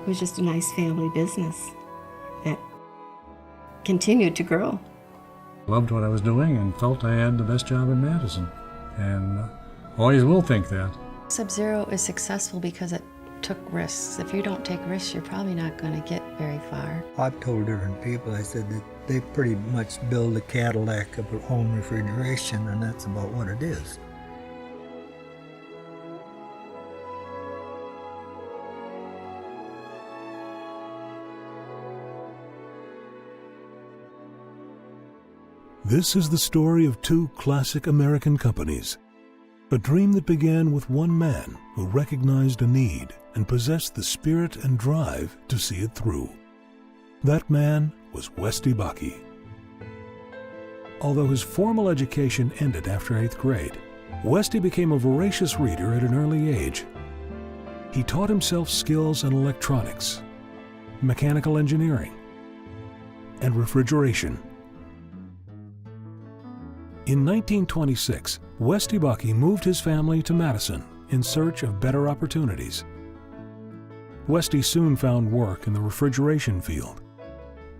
It was just a nice family business that continued to grow. Loved what I was doing and felt I had the best job in Madison, and always will think that. Sub-Zero is successful because it took risks. If you don't take risks, you're probably not going to get very far. I've told different people, I said that they pretty much build a Cadillac of home refrigeration, and that's about what it is. This is the story of two classic American companies. A dream that began with one man who recognized a need and possessed the spirit and drive to see it through. That man was Westy Bakke. Although his formal education ended after 8th grade, Westy became a voracious reader at an early age. He taught himself skills in electronics, mechanical engineering, and refrigeration. In 1926, Westy Bakke moved his family to Madison in search of better opportunities. Westy soon found work in the refrigeration field,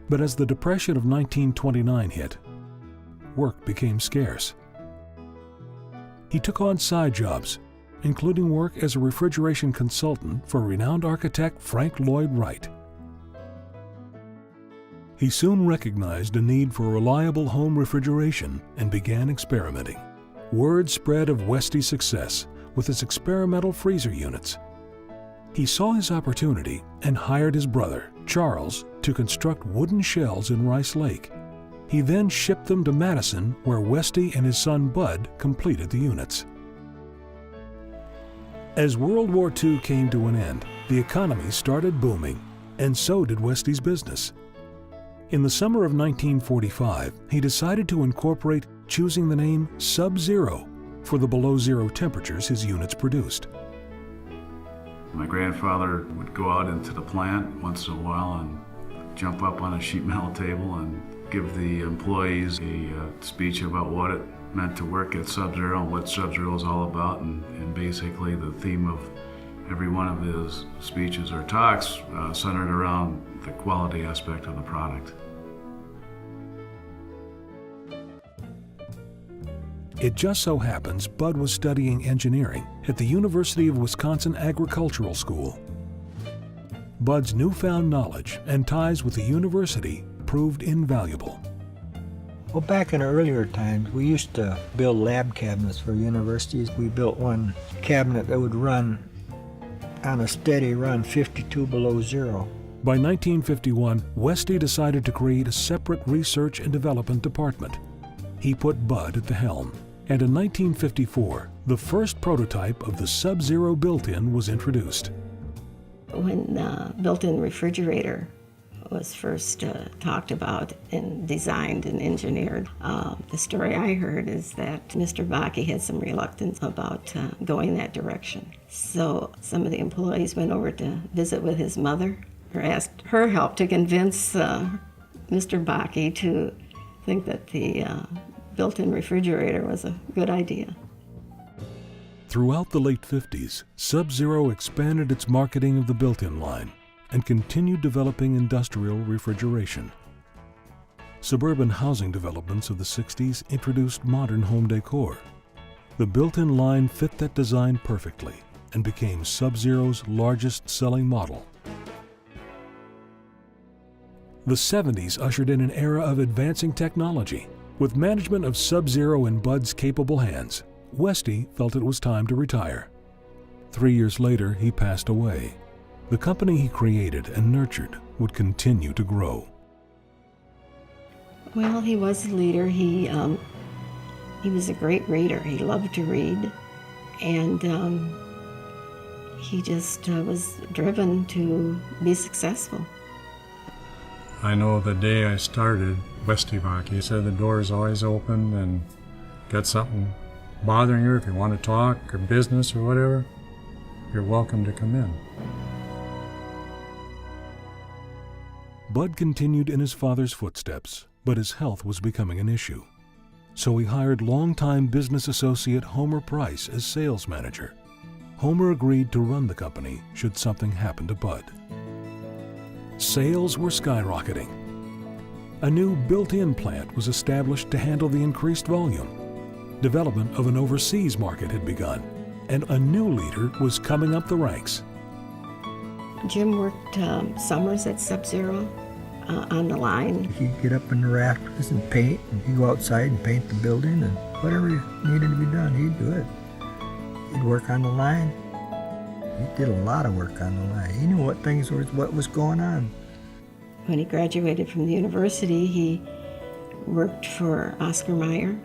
but as the Depression of 1929 hit, work became scarce. He took on side jobs, including work as a refrigeration consultant for renowned architect Frank Lloyd Wright. He soon recognized a need for reliable home refrigeration and began experimenting. Word spread of Westy's success with his experimental freezer units. He saw his opportunity and hired his brother, Charles, to construct wooden shells in Rice Lake. He then shipped them to Madison, where Westy and his son Bud completed the units. As World War II came to an end, the economy started booming, and so did Westy's business. In the summer of 1945, he decided to incorporate choosing the name Sub-Zero for the below-zero temperatures his units produced. My grandfather would go out into the plant once in a while and jump up on a sheet metal table and give the employees a speech about what it meant to work at Sub-Zero and what Sub-Zero is all about, and basically the theme of every one of his speeches or talks centered around the quality aspect of the product. It just so happens Bud was studying engineering at the University of Wisconsin Agricultural School. Bud's newfound knowledge and ties with the university proved invaluable. Well, back in earlier times, we used to build lab cabinets for universities. We built one cabinet that would run on a steady run 52 below zero. By 1951, Westy decided to create a separate research and development department. He put Bud at the helm, and in 1954, the first prototype of the Sub-Zero built-in was introduced. When the built-in refrigerator was first talked about and designed and engineered, the story I heard is that Mr. Bakke had some reluctance about going that direction. So some of the employees went over to visit with his mother, or asked her help to convince Mr. Bakke to think that the built-in refrigerator was a good idea. Throughout the late 50s, Sub-Zero expanded its marketing of the built-in line and continued developing industrial refrigeration. Suburban housing developments of the 60s introduced modern home decor. The built-in line fit that design perfectly and became Sub-Zero's largest selling model. The 70s ushered in an era of advancing technology. With management of Sub-Zero in Bud's capable hands, Westy felt it was time to retire. 3 years later, he passed away. The company he created and nurtured would continue to grow. Well, he was a leader. He was a great reader. He loved to read, and he just was driven to be successful. I know the day I started, Westy Bakke said the door is always open, and got something bothering you, if you want to talk or business or whatever, you're welcome to come in. Bud continued in his father's footsteps, but his health was becoming an issue. So he hired longtime business associate Homer Price as sales manager. Homer agreed to run the company should something happen to Bud. sales were skyrocketing. A new built-in plant was established to handle the increased volume. Development of an overseas market had begun, and a new leader was coming up the ranks. Jim worked summers at Sub-Zero on the line. He'd get up in the rafters and paint, and he'd go outside and paint the building, and whatever needed to be done, he'd do it. He'd work on the line. He did a lot of work on the line. He knew what was going on. When he graduated from the university, he worked for Oscar Mayer,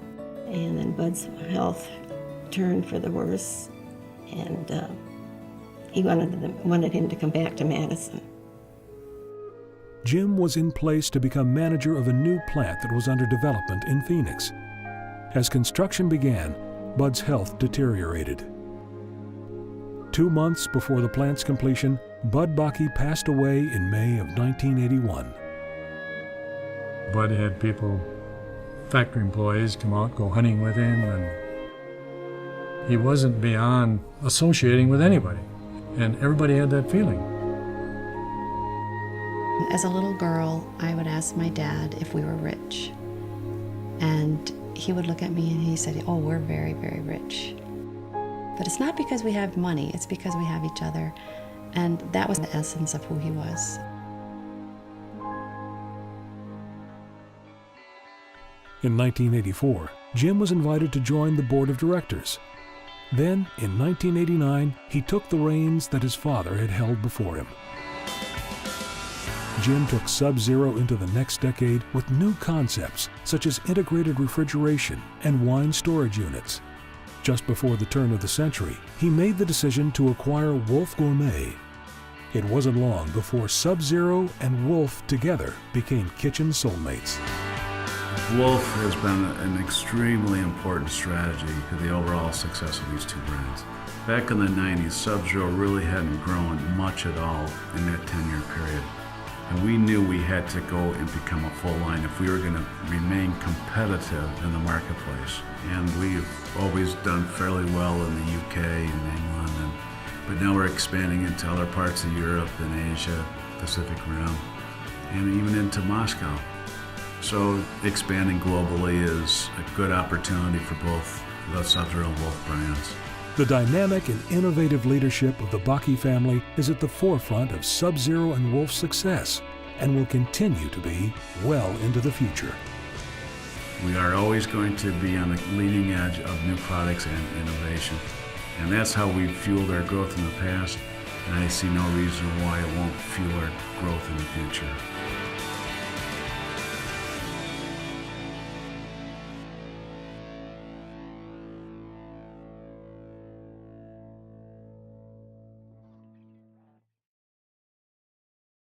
and then Bud's health turned for the worse, and he wanted him to come back to Madison. Jim was in place to become manager of a new plant that was under development in Phoenix. As construction began, Bud's health deteriorated. 2 months before the plant's completion, Bud Bakke passed away in May of 1981. Bud had people, factory employees, come out, go hunting with him, and he wasn't beyond associating with anybody. And everybody had that feeling. As a little girl, I would ask my dad if we were rich. And he would look at me and he said, "Oh, we're very, very rich." But it's not because we have money, it's because we have each other. And that was the essence of who he was. In 1984, Jim was invited to join the board of directors. Then, in 1989, he took the reins that his father had held before him. Jim took Sub-Zero into the next decade with new concepts such as integrated refrigeration and wine storage units. Just before the turn of the century, he made the decision to acquire Wolf Gourmet. It wasn't long before Sub-Zero and Wolf together became kitchen soulmates. Wolf has been an extremely important strategy to the overall success of these two brands. Back in the 90s, Sub-Zero really hadn't grown much at all in that 10-year period. And we knew we had to go and become a full line if we were going to remain competitive in the marketplace. And we've always done fairly well in the UK and England, but now we're expanding into other parts of Europe and Asia, Pacific Rim, and even into Moscow. So expanding globally is a good opportunity for both the Sub-Zero and Wolf brands. The dynamic and innovative leadership of the Bakke family is at the forefront of Sub-Zero and Wolf's success and will continue to be well into the future. We are always going to be on the leading edge of new products and innovation. And that's how we've fueled our growth in the past, and I see no reason why it won't fuel our growth in the future.